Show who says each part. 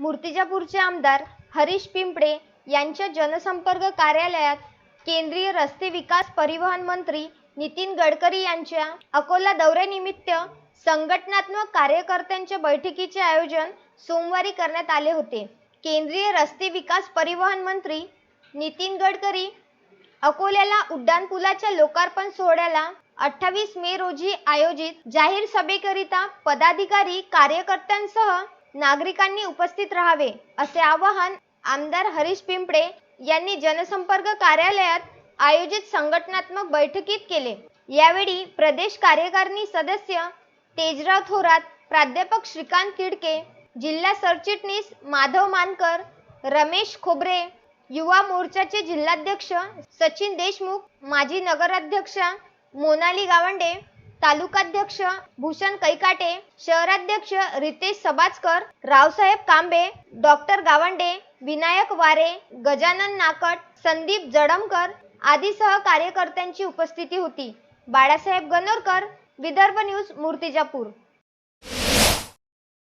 Speaker 1: मूर्तिजापूरचे आमदार हरीश पिंपळे यांच्या जनसंपर्क कार्यालयात केंद्रीय रस्ते विकास परिवहन मंत्री नितीन गडकरी यांच्या अकोला दौऱ्यानिमित्त संघटनात्मक कार्यकर्त्यांच्या बैठकीचे आयोजन सोमवारी करण्यात आले होते। केंद्रीय रस्ते विकास परिवहन मंत्री नितीन गडकरी अकोल्याला उड्डाणपुलाच्या लोकार्पण सोहळ्याला 28 मे रोजी आयोजित जाहीर सभेकरिता पदाधिकारी कार्यकर्त्यांसह नागरिकांनी उपस्थित राहावे असे आवाहन आमदार हरीश पिंपळे यांनी जनसंपर्क कार्यालयात आयोजित संघटनात्मक बैठकीत केले। यावेळी प्रदेश कार्यकारिणी सदस्य तेजराव थोरात, प्राध्यापक श्रीकांत किडके, जिल्हा सरचिटणीस माधव मानकर, रमेश खोबरे, युवा मोर्चाचे जिल्हाध्यक्ष सचिन देशमुख, माजी नगराध्यक्षा मोनाली गावंडे, तालुकाध्यक्ष भूषण कैकाटे, शहराध्यक्ष रितेश सबाचकर, रावसाहेब कांबे, डॉक्टर गावंडे, विनायक वारे, गजानन नाकट, संदीप जडमकर आदीसह कार्यकर्त्यांची उपस्थिती होती। बाळासाहेब गणोरकर, विदर्भ न्यूज, मूर्तिजापूर।